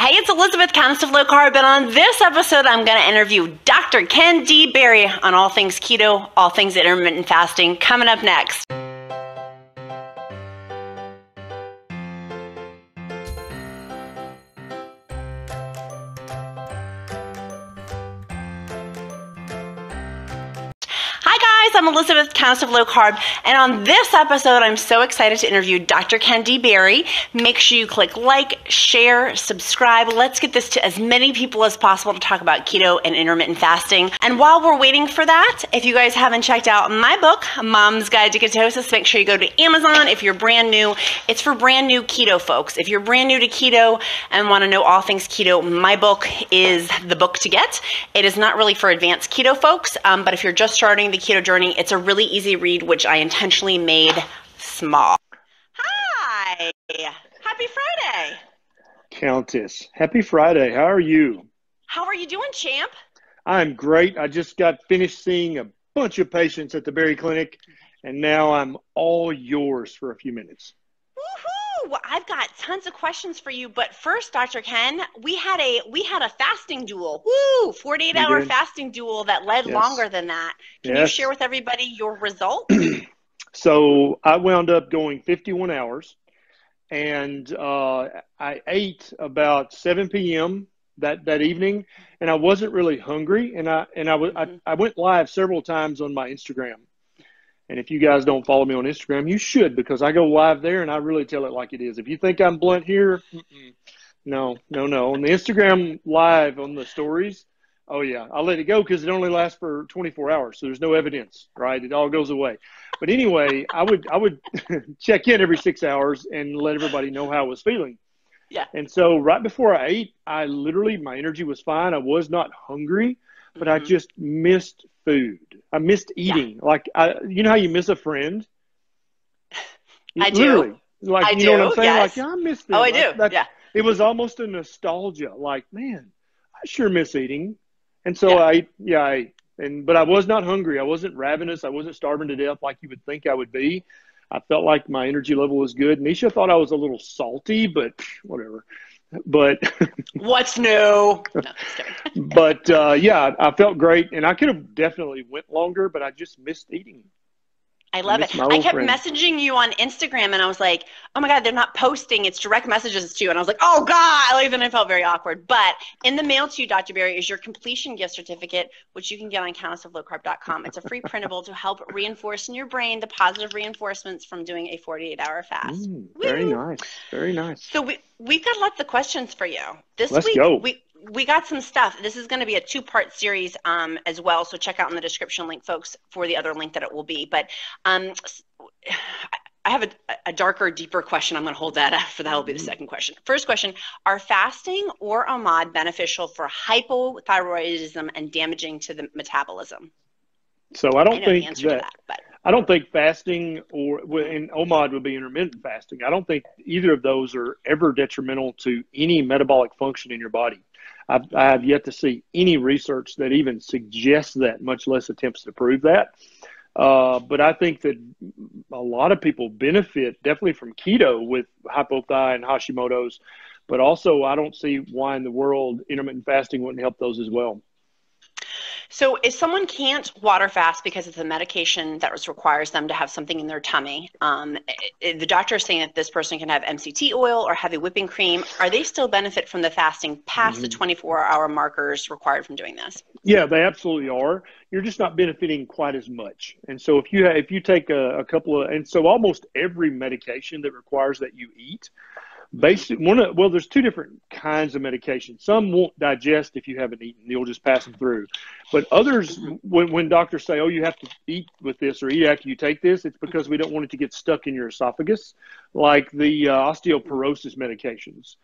Hey, it's Elizabeth, Countess of Low Carb, and on this episode, I'm going to interview Dr. Ken D. Berry on all things keto, all things intermittent fasting, coming up next. I'm Elizabeth, Countess of Low Carb, and on this episode, I'm so excited to interview Dr. Ken D. Berry. Make sure you click like, share, subscribe. Let's get this to as many people as possible to talk about keto and intermittent fasting. And while we're waiting for that, if you guys haven't checked out my book, Mom's Guide to Ketosis, make sure you go to Amazon. If you're brand new, it's for brand new keto folks. If you're brand new to keto and want to know all things keto, my book is the book to get. It is not really for advanced keto folks, but if you're just starting the keto journey, it's a really easy read, which I intentionally made small. Hi! Happy Friday! Countess, happy Friday. How are you? How are you doing, champ? I'm great. I just got finished seeing a bunch of patients at the Berry Clinic, and now I'm all yours for a few minutes. Woohoo! Well, I've got tons of questions for you, but first, Dr. Ken, we had a fasting duel. Woo! 48-hour fasting duel that led longer than that. Can you share with everybody your result? So I wound up going 51 hours, and I ate about 7 p.m. that evening, and I wasn't really hungry, and I went live several times on my Instagram. And if you guys don't follow me on Instagram, you should, because I go live there and I really tell it like it is. If you think I'm blunt here, no. On the Instagram live on the stories, oh yeah, I'll let it go because it only lasts for 24 hours. So there's no evidence, right? It all goes away. But anyway, I would check in every 6 hours and let everybody know how I was feeling. Yeah. And so right before I ate, my energy was fine. I was not hungry, but I just missed food. I missed eating. Like, you know how you miss a friend? I do. Literally. Like, I you do. know what I'm saying? Yes. Like, I miss them. Oh, I do. Yeah. It was almost a nostalgia. Like, man, I sure miss eating. And so I ate. But I was not hungry. I wasn't ravenous. I wasn't starving to death like you would think I would be. I felt like my energy level was good. Nisha thought I was a little salty, but whatever. But what's new? No, just kidding. But I felt great, and I could have definitely went longer, but I just missed eating. I love it. I kept messaging you on Instagram, and I was like, oh my God, they're not posting. It's direct messages to you. And I was like, oh God, then I felt very awkward. But in the mail to you, Dr. Berry, is your completion gift certificate, which you can get on countessoflowcarb.com. It's a free printable to help reinforce in your brain the positive reinforcements from doing a 48-hour fast. Very nice. Very nice. So we've got lots of questions for you. Let's go. We got some stuff. This is going to be a two-part series as well, so check out in the description link, folks, for the other link that it will be. But I have a darker, deeper question. I'm going to hold that after that will be the second question. First question, are fasting or OMAD beneficial for hypothyroidism and damaging to the metabolism? So I don't think fasting and OMAD would be intermittent fasting. I don't think either of those are ever detrimental to any metabolic function in your body. I have yet to see any research that even suggests that, much less attempts to prove that. But I think that a lot of people benefit definitely from keto with hypothyroidism and Hashimoto's, but also I don't see why in the world intermittent fasting wouldn't help those as well. So if someone can't water fast because it's a medication that requires them to have something in their tummy, the doctor is saying that this person can have MCT oil or heavy whipping cream. Are they still benefit from the fasting past the 24-hour markers required from doing this? Yeah, they absolutely are. You're just not benefiting quite as much. And so if you take a couple of, and so almost every medication that requires that you eat, there's two different kinds of medication. Some won't digest if you haven't eaten. You'll just pass them through. But others, when doctors say, oh, you have to eat with this or eat after you take this, it's because we don't want it to get stuck in your esophagus, like the osteoporosis medications.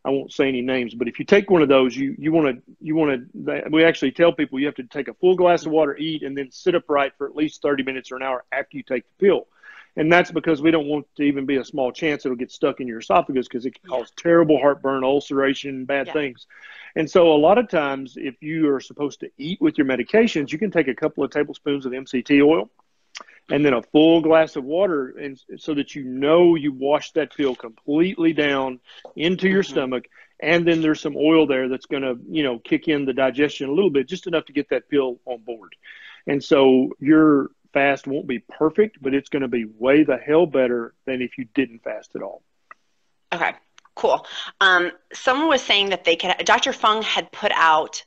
I won't say any names, but if you take one of those, we actually tell people you have to take a full glass of water, eat, and then sit upright for at least 30 minutes or an hour after you take the pill. And that's because we don't want to even be a small chance it'll get stuck in your esophagus because it can cause terrible heartburn, ulceration, bad things. And so a lot of times if you are supposed to eat with your medications, you can take a couple of tablespoons of MCT oil and then a full glass of water, and so that you wash that pill completely down into your stomach, and then there's some oil there that's going to kick in the digestion a little bit, just enough to get that pill on board. And so your fast won't be perfect, but it's going to be way the hell better than if you didn't fast at all. Okay, cool. Someone was saying that Dr. Fung had put out,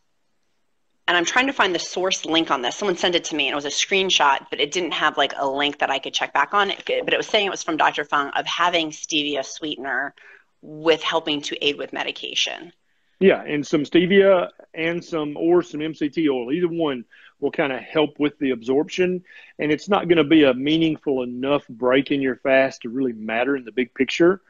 and I'm trying to find the source link on this. Someone sent it to me, and it was a screenshot, but it didn't have like a link that I could check back on. But it was saying it was from Dr. Fung of having stevia sweetener with helping to aid with medication. Yeah, and some stevia and some MCT oil. Either one will kind of help with the absorption, and it's not going to be a meaningful enough break in your fast to really matter in the big picture.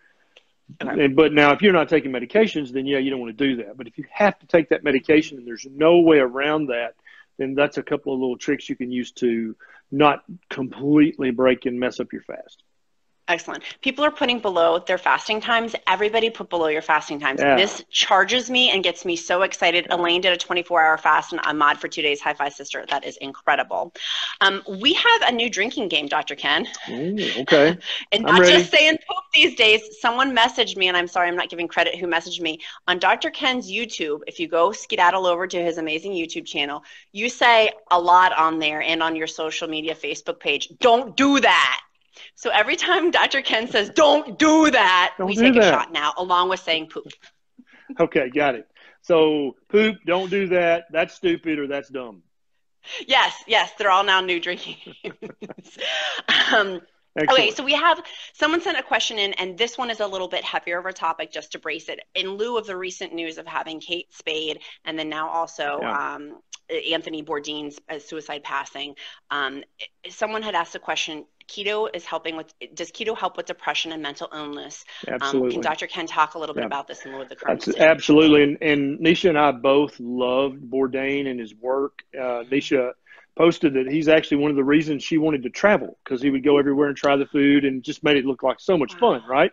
Okay. But now, if you're not taking medications, then yeah, you don't want to do that. But if you have to take that medication and there's no way around that, then that's a couple of little tricks you can use to not completely break and mess up your fast. Excellent. People are putting below their fasting times. Everybody put below your fasting times. Yeah. This charges me and gets me so excited. Yeah. Elaine did a 24-hour fast and I'm mod for 2 days. High five, sister. That is incredible. We have a new drinking game, Dr. Ken. Ooh, okay. And not just saying poop these days. Someone messaged me, and I'm sorry I'm not giving credit who messaged me. On Dr. Ken's YouTube, if you go skedaddle over to his amazing YouTube channel, you say a lot on there and on your social media Facebook page, don't do that. So every time Dr. Ken says, don't do that, we take a shot now, along with saying poop. Okay, got it. So poop, don't do that, that's stupid, or that's dumb. Yes, they're all now new drinking games. Okay, so someone sent a question in, and this one is a little bit heavier of a topic just to brace it. In lieu of the recent news of having Kate Spade and then now also Anthony Bourdain's suicide passing, someone had asked a question. Does keto help with depression and mental illness? Absolutely. Can Dr. Ken talk a little bit about this in lieu of the current situation? Absolutely. And Nisha and I both loved Bourdain and his work. Nisha posted that he's actually one of the reasons she wanted to travel, because he would go everywhere and try the food and just made it look like so much fun, right?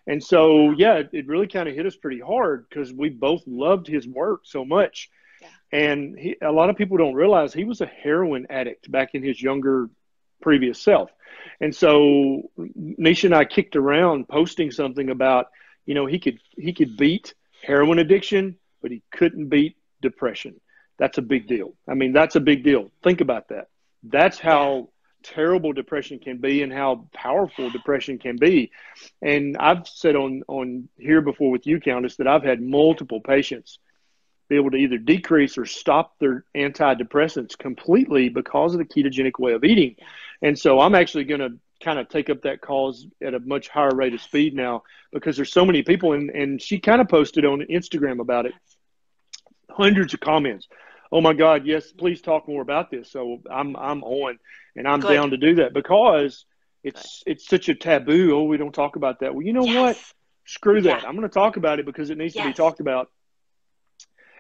And so, it really kind of hit us pretty hard because we both loved his work so much. Yeah. And a lot of people don't realize he was a heroin addict back in his younger previous self. And so Nisha and I kicked around posting something about, he could beat heroin addiction, but he couldn't beat depression. That's a big deal. I mean, that's a big deal. Think about that. That's how terrible depression can be and how powerful depression can be. And I've said on here before with you, Countess, that I've had multiple patients be able to either decrease or stop their antidepressants completely because of the ketogenic way of eating. And so I'm actually going to kind of take up that cause at a much higher rate of speed now, because there's so many people, and she kind of posted on Instagram about it, hundreds of comments. Oh my God, yes, please talk more about this. So I'm on, and I'm down to do that because it's such a taboo. Oh, we don't talk about that. Well, you know what? Screw that. I'm going to talk about it because it needs to be talked about.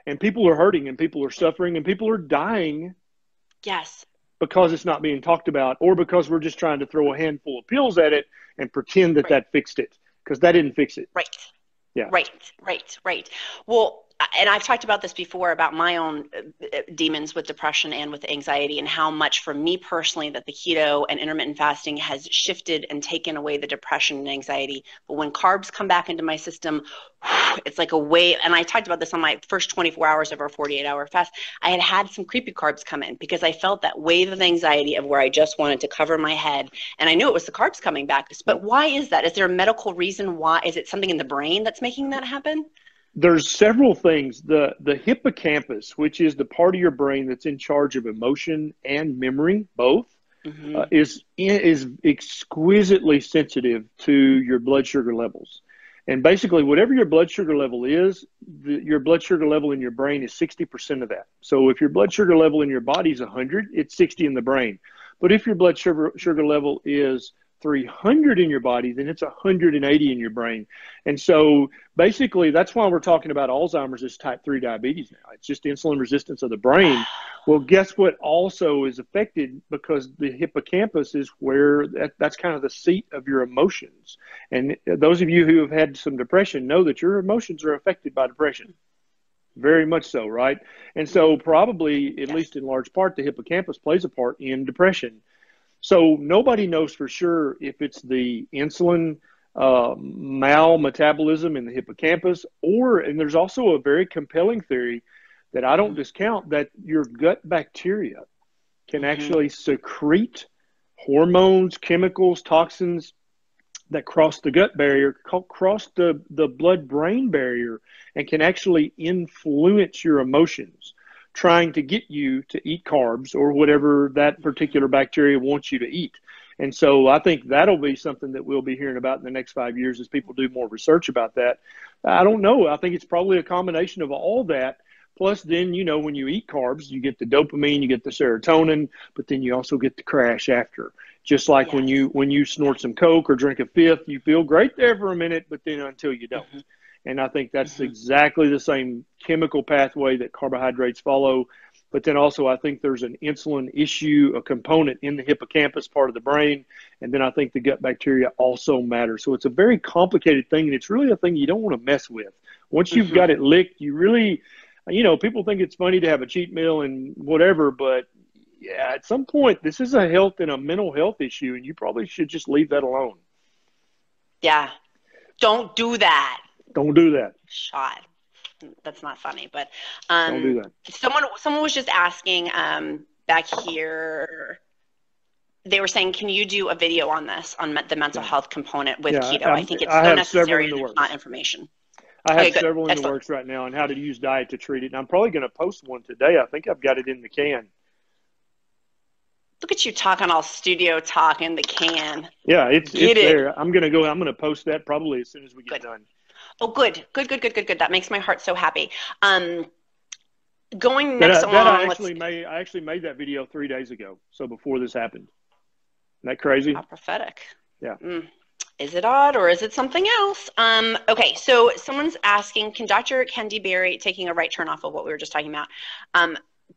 And people are hurting, and people are suffering, and people are dying. Yes. Because it's not being talked about, or because we're just trying to throw a handful of pills at it and pretend that fixed it, because that didn't fix it. Right. Yeah. Right. Well, and I've talked about this before about my own demons with depression and with anxiety, and how much for me personally that the keto and intermittent fasting has shifted and taken away the depression and anxiety. But when carbs come back into my system, it's like a wave. And I talked about this on my first 24 hours of our 48-hour fast. I had some creepy carbs come in because I felt that wave of anxiety of where I just wanted to cover my head. And I knew it was the carbs coming back. But why is that? Is there a medical reason why? Is it something in the brain that's making that happen? There's several things. The hippocampus, which is the part of your brain that's in charge of emotion and memory, both, is exquisitely sensitive to your blood sugar levels. And basically, whatever your blood sugar level is, your blood sugar level in your brain is 60% of that. So if your blood sugar level in your body is 100, it's 60 in the brain. But if your blood sugar level is 300 in your body, then it's 180 in your brain. And so basically that's why we're talking about Alzheimer's as type 3 diabetes now. It's just insulin resistance of the brain. Well, guess what also is affected, because the hippocampus is where that's kind of the seat of your emotions. And those of you who have had some depression know that your emotions are affected by depression. Very much so, right? And so probably, at least in large part, the hippocampus plays a part in depression. So nobody knows for sure if it's the insulin malmetabolism in the hippocampus, and there's also a very compelling theory that I don't discount, that your gut bacteria can actually secrete hormones, chemicals, toxins that cross the gut barrier, cross the blood-brain barrier, and can actually influence your emotions, trying to get you to eat carbs or whatever that particular bacteria wants you to eat. And so I think that'll be something that we'll be hearing about in the next 5 years as people do more research about that. I don't know. I think it's probably a combination of all that. Plus, then, when you eat carbs, you get the dopamine, you get the serotonin, but then you also get the crash after. Just like when you snort some Coke or drink a fifth, you feel great there for a minute, but then until you don't. And I think that's exactly the same chemical pathway that carbohydrates follow. But then also I think there's an insulin issue, a component in the hippocampus part of the brain. And then I think the gut bacteria also matter. So it's a very complicated thing, and it's really a thing you don't want to mess with. Once you've got it licked, you really, people think it's funny to have a cheat meal and whatever, but yeah, at some point, this is a health and a mental health issue, and you probably should just leave that alone. Yeah. Don't do that. Don't do that. Shot. That's not funny, but don't do that. Someone was just asking back here. They were saying, can you do a video on this, on the mental health component with keto? I think it's so necessary and it's not information. I have several in the works right now on how to use diet to treat it, and I'm probably going to post one today. I think I've got it in the can. Look at you talking all studio talk in the can. Yeah, it's there. I'm going to post that probably as soon as we get done. Oh, good. That makes my heart so happy. Going next along. I actually made that video 3 days ago, so before this happened. Isn't that crazy? How prophetic. Yeah. Is it odd or is it something else? Okay, so someone's asking, can Dr. Kendi Berry, taking a right turn off of what we were just talking about,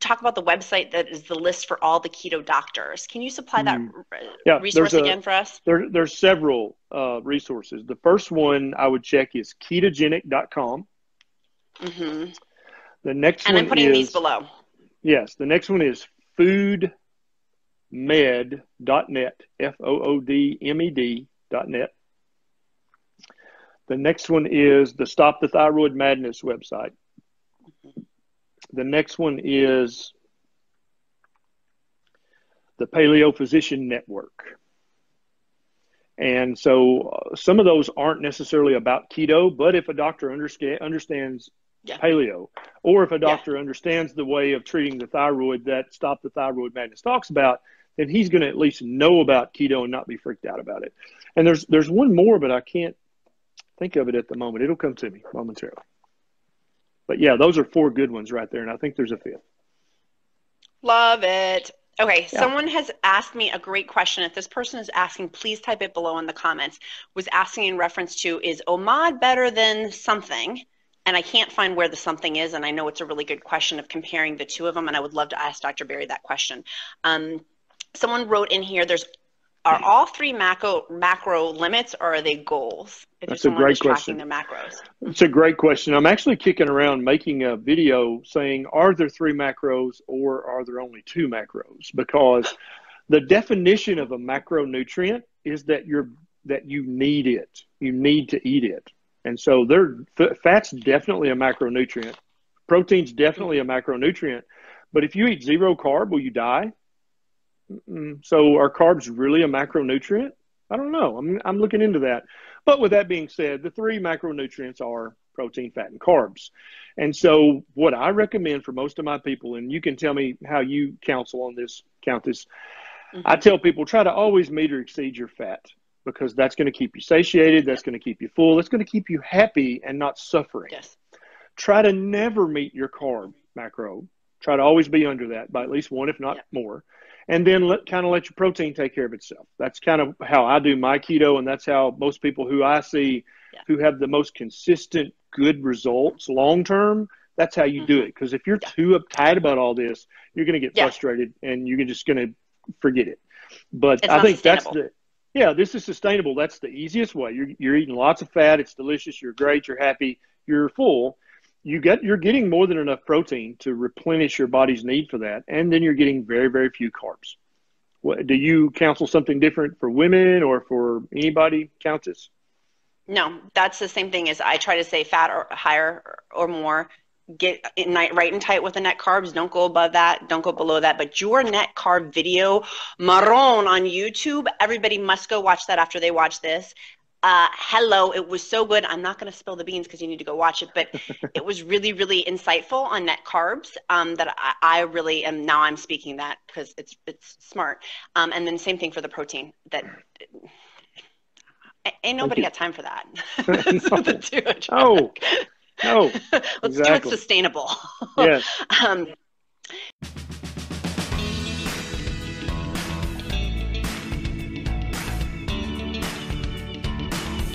talk about the website that is the list for all the keto doctors? Can you supply that resource again for us? There's several resources. The first one I would check is ketogenic.com. The next one I'm putting these below. Yes, the next one is foodmed.net, FOODMED.net. The next one is the Stop the Thyroid Madness website. The next one is the Paleo Physician Network. And so some of those aren't necessarily about keto, but if a doctor understands paleo, or if a doctor understands the way of treating the thyroid that Stop the Thyroid Madness talks about, then he's going to at least know about keto and not be freaked out about it. And there's one more, but I can't think of it at the moment. It'll come to me momentarily. But yeah, those are 4 good ones right there, and I think there's a 5th. Love it. Okay, someone has asked me a great question. If this person is asking, please type it below in the comments. Was asking in reference to, is OMAD better than something? And I can't find where the something is, and I know it's a really good question of comparing the two of them, and I would love to ask Dr. Berry that question. Someone wrote in here, are all 3 macro limits, or are they goals? That's a great question. Their macros. It's a great question. I'm actually kicking around making a video saying, are there 3 macros or are there only 2 macros? Because the definition of a macronutrient is that you need it. You need to eat it. And so fat's definitely a macronutrient. Protein's definitely a macronutrient. But if you eat 0 carb, will you die? So are carbs really a macronutrient? I don't know. I'm looking into that. But with that being said, the 3 macronutrients are protein, fat, and carbs. And so what I recommend for most of my people, and you can tell me how you counsel on this, Countess, I tell people try to always meet or exceed your fat, because that's going to keep you satiated, that's going to keep you full, that's going to keep you happy and not suffering. Yes. Try to never meet your carb macro. Try to always be under that by at least 1, if not more. And then let your protein take care of itself. That's kind of how I do my keto, and that's how most people who I see who have the most consistent good results long term, that's how you do it. Because if you're too uptight about all this, you're going to get frustrated and you're just going to forget it. But I think that's this is sustainable. That's the easiest way. You're eating lots of fat. It's delicious. You're great. You're happy. You're full. You're getting more than enough protein to replenish your body's need for that. And then you're getting very, very few carbs. do you counsel something different for women or for anybody, Countess? No, that's the same thing as I try to say fat or higher or more. Get right and tight with the net carbs. Don't go above that. Don't go below that. But your net carb video, Marron on YouTube, everybody must go watch that after they watch this. Hello, it was so good. I'm not going to spill the beans because you need to go watch it, but it was really, really insightful on net carbs that I really am. Now I'm speaking that because it's smart. And then same thing for the protein. That ain't nobody got time for that. No, Let's do it sustainable. Yes.